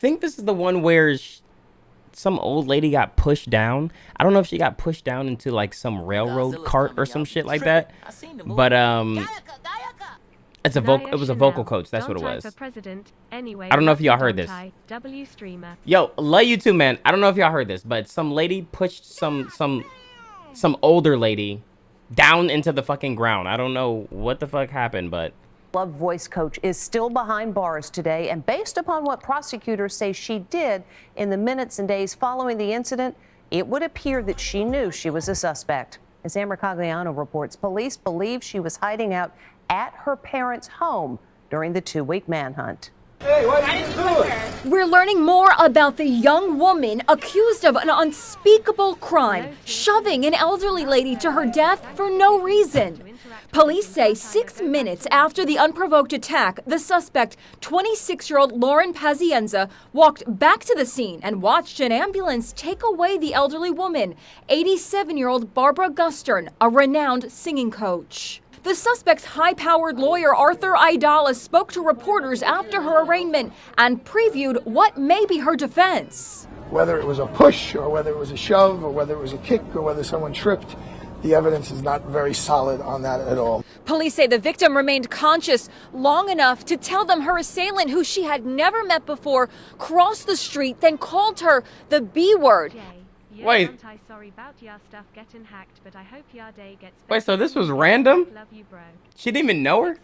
think this is the one where some old lady got pushed down. I don't know if she got pushed down into like some railroad cart or some shit like that. But it was a vocal coach. That's what it was. I don't know if y'all heard this. Yo, love you too, man. I don't know if y'all heard this, but some lady pushed some older lady down into the fucking ground. I don't know what the fuck happened, but Love voice coach is still behind bars today, and based upon what prosecutors say she did in the minutes and days following the incident, it would appear that she knew she was a suspect. As Amber Cagliano reports, police believe she was hiding out at her parents' home during the 2-week manhunt. Hey, what are you doing? We're learning more about the young woman accused of an unspeakable crime, shoving an elderly lady to her death for no reason. Police say 6 minutes after the unprovoked attack, the suspect, 26-year-old Lauren Pazienza, walked back to the scene and watched an ambulance take away the elderly woman, 87-year-old Barbara Gustern, a renowned singing coach. The suspect's high-powered lawyer, Arthur Aidala, spoke to reporters after her arraignment and previewed what may be her defense. Whether it was a push or whether it was a shove or whether it was a kick or whether someone tripped, the evidence is not very solid on that at all. Police say the victim remained conscious long enough to tell them her assailant, who she had never met before, crossed the street, then called her the B word. Wait. Wait, so this was random? She didn't even know her?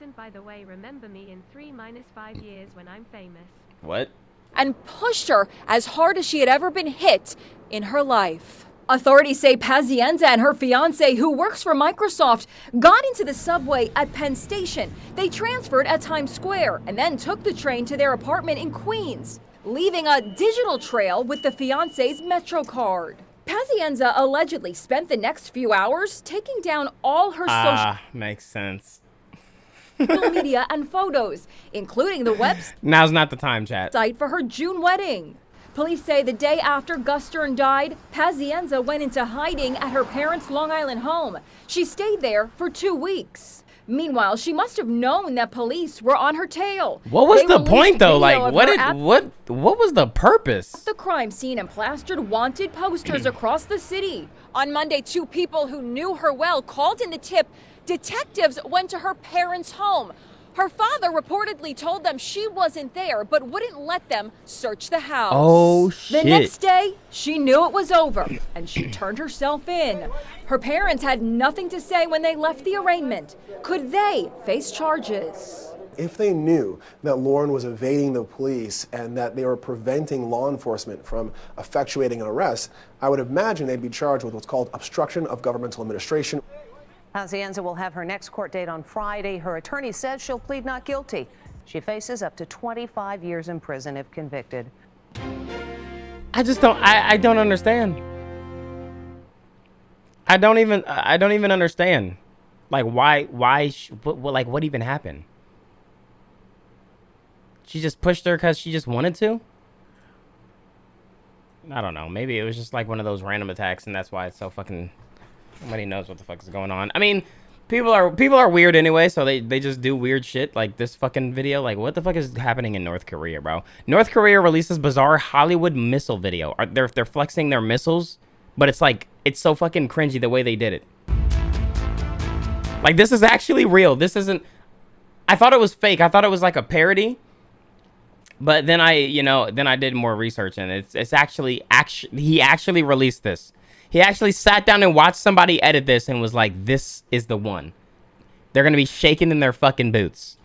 What? And pushed her as hard as she had ever been hit in her life. Authorities say Pazienza and her fiancé, who works for Microsoft, got into the subway at Penn Station. They transferred at Times Square and then took the train to their apartment in Queens, leaving a digital trail with the fiancé's Metro card. Pazienza allegedly spent the next few hours taking down all her makes sense. social media and photos, including the website. Now's not the time, chat. For her June wedding. Police say the day after Gustern died, Pazienza went into hiding at her parents' Long Island home. She stayed there for 2 weeks. Meanwhile, she must have known that police were on her tail. What was the point, though? Like, what was the purpose? The crime scene and plastered wanted posters across the city. On Monday, 2 people who knew her well called in the tip. Detectives went to her parents' home. Her father reportedly told them she wasn't there, but wouldn't let them search the house. Oh, shit. The next day, she knew it was over, and she turned herself in. Her parents had nothing to say when they left the arraignment. Could they face charges? If they knew that Lauren was evading the police and that they were preventing law enforcement from effectuating an arrest, I would imagine they'd be charged with what's called obstruction of governmental administration. Pazienza will have her next court date on Friday. Her attorney says she'll plead not guilty. She faces up to 25 years in prison if convicted. I don't understand. I don't even understand. Like, what even happened? She just pushed her because she just wanted to? I don't know. Maybe it was just like one of those random attacks, and that's why it's so fucking... Nobody knows what the fuck is going on. I mean, people are weird anyway, so they just do weird shit like this fucking video. Like, what the fuck is happening in North Korea, bro? North Korea releases bizarre Hollywood missile video. They're flexing their missiles, but it's like, it's so fucking cringy the way they did it. Like, this is actually real. This isn't... I thought it was fake. I thought it was like a parody. But then I did more research, and it's actually he actually released this. He actually sat down and watched somebody edit this and was like, this is the one. They're going to be shaking in their fucking boots.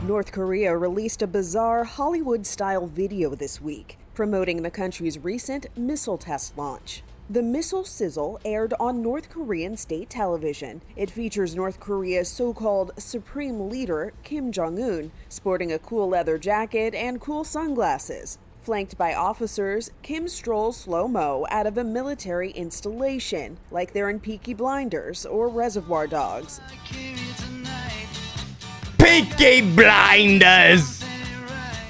North Korea released a bizarre Hollywood-style video this week, promoting the country's recent missile test launch. The missile sizzle aired on North Korean state television. It features North Korea's so-called supreme leader, Kim Jong-un, sporting a cool leather jacket and cool sunglasses. Flanked by officers, Kim strolls slow-mo out of a military installation, like they're in Peaky Blinders or Reservoir Dogs. Peaky Blinders!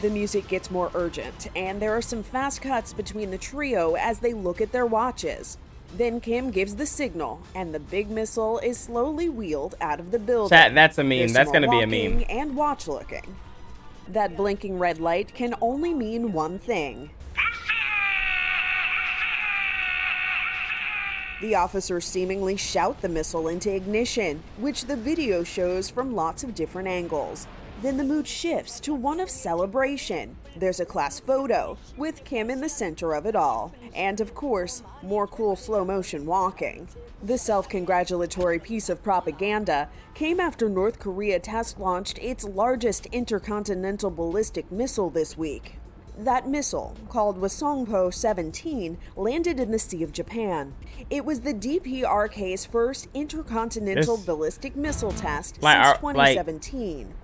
The music gets more urgent, and there are some fast cuts between the trio as they look at their watches. Then Kim gives the signal, and the big missile is slowly wheeled out of the building. Chat, that's a meme. There's that's some gonna more be a meme. And watch looking. That blinking red light can only mean one thing. The officers seemingly shout the missile into ignition, which the video shows from lots of different angles. Then the mood shifts to one of celebration. There's a class photo, with Kim in the center of it all. And of course, more cool slow motion walking. The self-congratulatory piece of propaganda came after North Korea test launched its largest intercontinental ballistic missile this week. That missile, called Hwasongpo 17, landed in the Sea of Japan. It was the DPRK's first intercontinental ballistic missile test since 2017.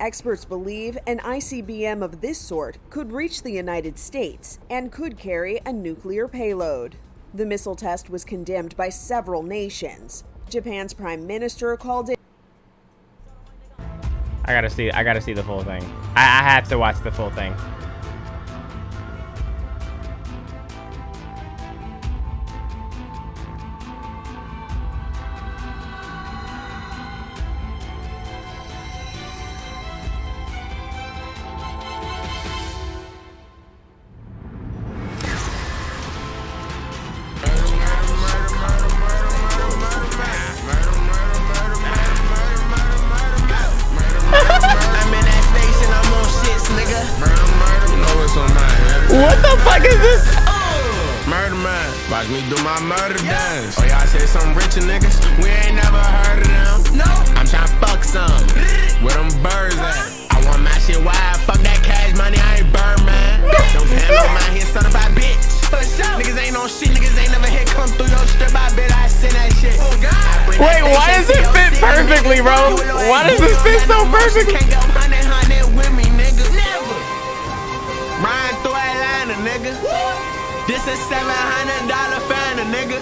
Experts believe an ICBM of this sort could reach the United States and could carry a nuclear payload. The missile test was condemned by several nations. Japan's prime minister called it. I gotta see the full thing. I have to watch the full thing. What the fuck is this? Murder man, watch me do my murder dance. Oh, y'all say some richer niggas? We ain't never heard of them. No, I'm tryna fuck some. Where them birds at? I want my shit wide. Fuck that cash money, I ain't bird man. Don't handle my here, certified bitch. For sure. Niggas ain't on shit, niggas ain't never hit come through your strip. I bet I send that shit. Oh God. Wait, why does it fit perfectly, bro? Why does this fit so perfectly? Can't go honey with me, nigga. Never. Ryan through Atlanta, nigga. This is $700 fan, nigga.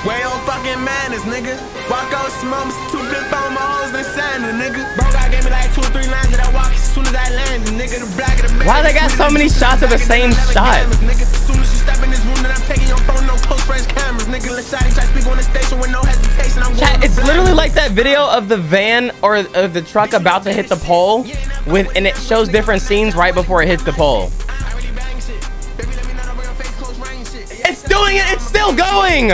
Way on fucking manners, nigga. Walk out smums, 2 flip on my hoes and Santa, nigga. Bro, God gave me like 2 or 3 lines that I walk as soon as I land, nigga. The black of the Why they got so many shots of the same shot? As soon as you step in this room, then I'm taking your phone, no close friends cameras, nigga. Let's try to speak on the station with no hesitation. Chat, it's literally like that video of the van or of the truck about to hit the pole and it shows different scenes right before it hits the pole. It's doing it, it's still going!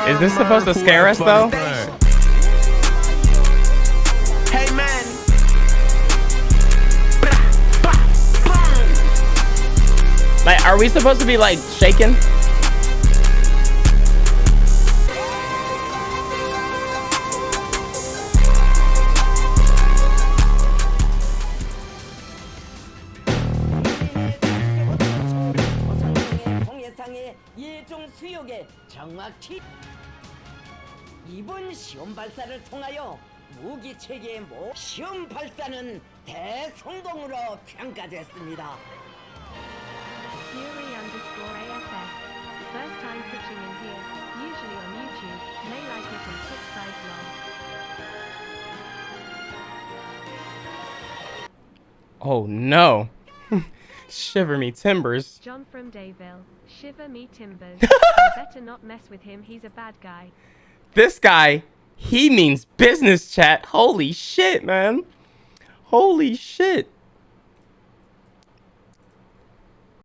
Is this supposed to scare us though? Hey man. Like, are we supposed to be like shaking? 이번 시험 발사를 통하여 무기 체계의 시험 발사는 대성공으로 평가됐습니다. Fury_AFF. First time pitching in here, usually on YouTube, may like it in 6 size long. Oh no. Shiver me timbers. John from Dayville, shiver me timbers. I better not mess with him, he's a bad guy. This guy, he means business, chat. Holy shit, man. Holy shit.